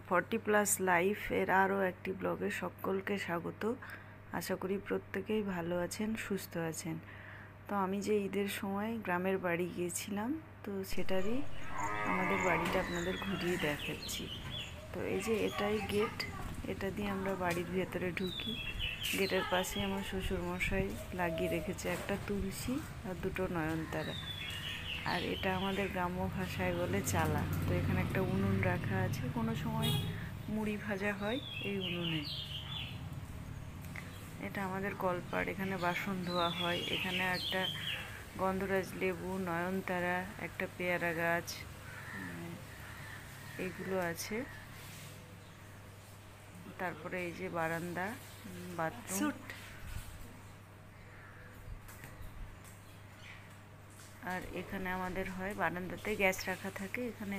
40+ life এর আরও একটি ব্লগে সকলকে স্বাগত। আশা করি প্রত্যেকেই ভালো আছেন, সুস্থ আছেন। তো আমি যে ঈদের সময় গ্রামের বাড়ি গিয়েছিলাম, তো সেটারই আমাদের বাড়িটা আপনাদের ঘুরিয়ে দেখাচ্ছি। তো এই যে এটাই গেট, এটা দিয়ে আমরা বাড়ির ভেতরে ঢুকি। গেটের পাশে আমার শ্বশুরমশাই লাগিয়ে রেখেছে একটা তুলসী আর দুটো নয়নতারা। আর এটা আমাদের গ্রাম্য ভাষায় বলে চালা। তো এখানে একটা উনুন রাখা আছে, কোনো সময় মুড়ি ভাজা হয় এই উনুনে। এটা আমাদের কলপাড়, এখানে বাসন ধোয়া হয়। এখানে একটা গন্ধরাজ লেবু, নয়নতারা, একটা পেয়ারা গাছ, এইগুলো আছে। তারপরে এই যে বারান্দা, বাথরুম, আর এখানে আমাদের হয় বারান্দাতে গ্যাস রাখা থাকে, এখানে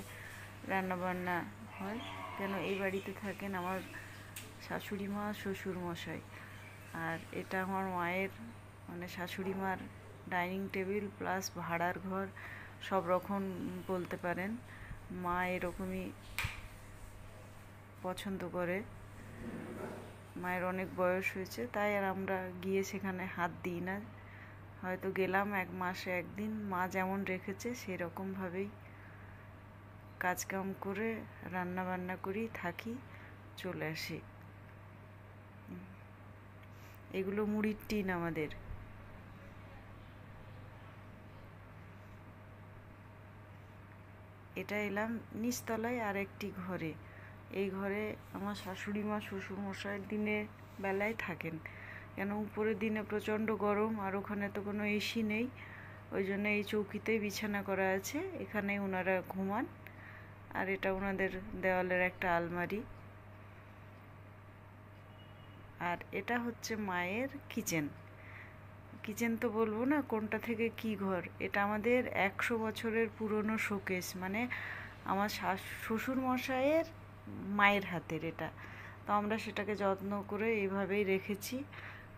রান্না বান্না হয়। কেন এই বাড়িতে থাকেন আমার শাশুড়ি মা, শ্বশুর মশাই। আর এটা আমার মায়ের মানে শাশুড়ি মার ডাইনিং টেবিল প্লাস ভাড়ার ঘর, সব রকম বলতে পারেন। মা এরকমই পছন্দ করে। মায়ের অনেক বয়স হয়েছে, তাই আর আমরা গিয়ে সেখানে হাত দিই না। হয়তো গেলাম 1 মাসে একদিন, মা যেমন রেখেছে সেরকমভাবেই কাজকাম করে রান্না বান্না করি, থাকি, চলে আসি। এগুলো মুড়ির টিন আমাদের। এটা এলাম নিচতলায় আর একটি ঘরে। এই ঘরে আমার শাশুড়ি মা, শ্বশুরমশাই দিনের বেলায় থাকেন, কেন উপরের দিনে প্রচণ্ড গরম, আর ওখানে তো কোনো এসি নেই। ওই জন্য এই চৌকিতেই বিছানা করা আছে, এখানে ওনারা ঘুমান। আর এটা ওনাদের দেওয়ালের একটা আলমারি। আর এটা হচ্ছে মায়ের কিচেন। কিচেন তো বলবো না, কোনটা থেকে কি ঘর। এটা আমাদের 100 বছরের পুরনো শোকেস, মানে আমার শ্বশুর মশাইয়ের মায়ের হাতের এটা। তো আমরা সেটাকে যত্ন করে এইভাবেই রেখেছি।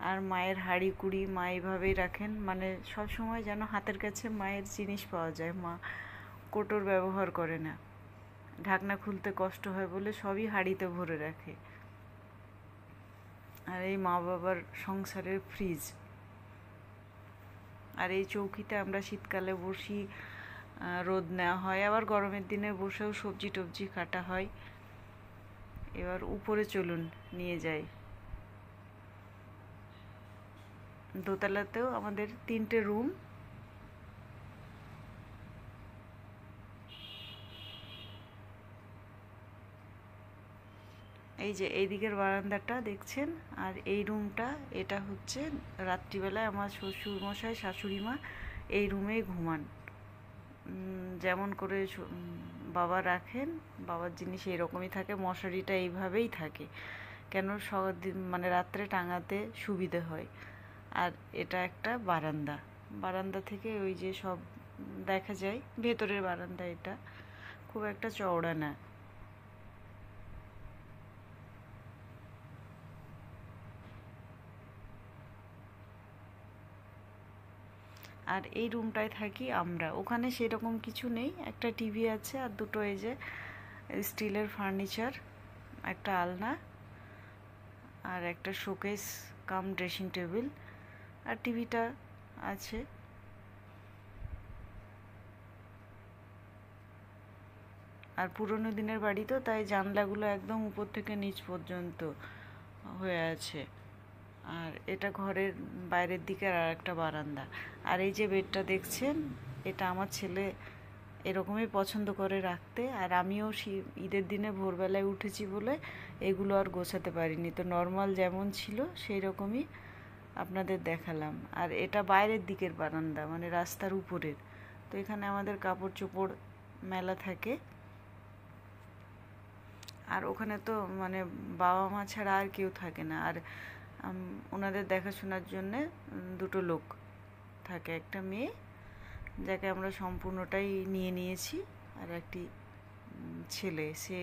আর মায়ের হাঁড়ি কুড়ি মা এইভাবেই রাখেন, মানে সব সময় যেন হাতের কাছে মায়ের জিনিস পাওয়া যায়। মা কোটোর ব্যবহার করে না, ঢাকনা খুলতে কষ্ট হয় বলে সবই হাঁড়িতে ভরে রাখে। আর এই মা বাবার সংসারের ফ্রিজ। আর এই চৌকিতে আমরা শীতকালে বসি, রোদ নেওয়া হয়, আবার গরমের দিনে বসেও সবজি টবজি কাটা হয়। এবার উপরে চলুন, নিয়ে যাই। দোতলাতেও আমাদের 3টে রুম। এই যে এই দিকের বারান্দাটা দেখছেন, আর এই রুমটা, এটা হচ্ছে রাত্রিবেলায় আমার শ্বশুর মশাই, শাশুড়ি মা এই রুমেই ঘুমান। যেমন করে বাবা রাখেন, বাবার জিনিস এরকমই থাকে। মশারিটা এইভাবেই থাকে, কেন মানে রাত্রে টাঙাতে সুবিধে হয়। আর এটা একটা বারান্দা, বারান্দা থেকে ওই যে সব দেখা যায়। ভেতরের বারান্দা, এটা খুব একটা চওড়া না। আর এই রুমটায় থাকি আমরা। ওখানে সেরকম কিছু নেই, একটা টিভি আছে আর দুটো এই যে স্টিলের ফার্নিচার, একটা আলনা আর একটা শোকেস কাম ড্রেসিং টেবিল, আর টিভিটা আছে। আর পুরোনো দিনের বাড়ি তো, তাই জানলাগুলো একদম উপর থেকে নিচ পর্যন্ত হয়ে আছে। আর এটা ঘরের বাইরের দিকে আর একটা বারান্দা। আর এই যে বেডটা দেখছেন, এটা আমার ছেলে এরকমই পছন্দ করে রাখতে। আর আমিও ঈদের দিনে ভোরবেলায় উঠেছি বলে এগুলো আর গোছাতে পারিনি, তো নর্মাল যেমন ছিল সেই রকমই আপনাদের দেখালাম। আর এটা বাইরের দিকের বারান্দা, মানে রাস্তার উপরের। তো এখানে আমাদের কাপড় চোপড় মেলা থাকে। আর ওখানে তো মানে বাবা মা ছাড়া আর কেউ থাকে না। আর ওনাদের দেখাশোনার জন্যে 2টো লোক থাকে, একটা মেয়ে যাকে আমরা সম্পূর্ণটাই নিয়ে নিয়েছি, আর একটি ছেলে, সে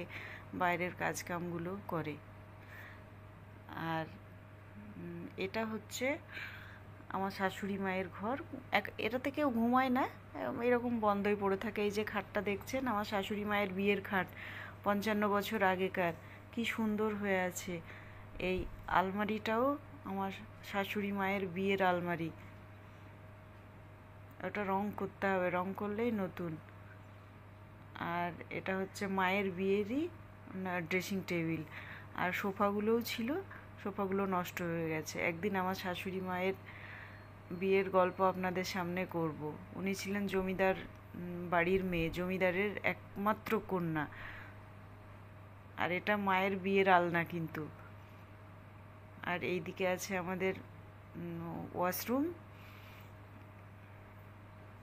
বাইরের কাজকামগুলো করে। আর এটা হচ্ছে আমার শাশুড়ি মায়ের ঘর। এটাতে কেউ ঘুমায় না, এরকম বন্ধই পড়ে থাকে। এই যে খাটটা দেখছেন, আমার শাশুড়ি মায়ের বিয়ের খাট, 55 বছর আগেকার, কি সুন্দর হয়ে আছে। এই আলমারিটাও আমার শাশুড়ি মায়ের বিয়ের আলমারি, ওটা রং করতে হবে, রং করলেই নতুন। আর এটা হচ্ছে মায়ের বিয়েরই ড্রেসিং টেবিল। আর সোফাগুলোও ছিল, সোফাগুলো নষ্ট হয়ে গেছে। একদিন আমার শাশুড়ি মায়ের বিয়ের গল্প আপনাদের সামনে করব। উনি ছিলেন জমিদার বাড়ির মেয়ে, জমিদারের একমাত্র কন্যা। আর এটা মায়ের বিয়ের আলনা কিন্তু। আর এইদিকে আছে আমাদের ওয়াশরুম।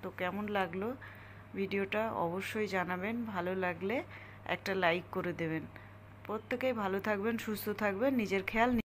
তো কেমন লাগলো ভিডিওটা অবশ্যই জানাবেন, ভালো লাগলে একটা লাইক করে দেবেন। প্রত্যেকেই ভালো থাকবেন, সুস্থ থাকবেন, নিজের খেয়াল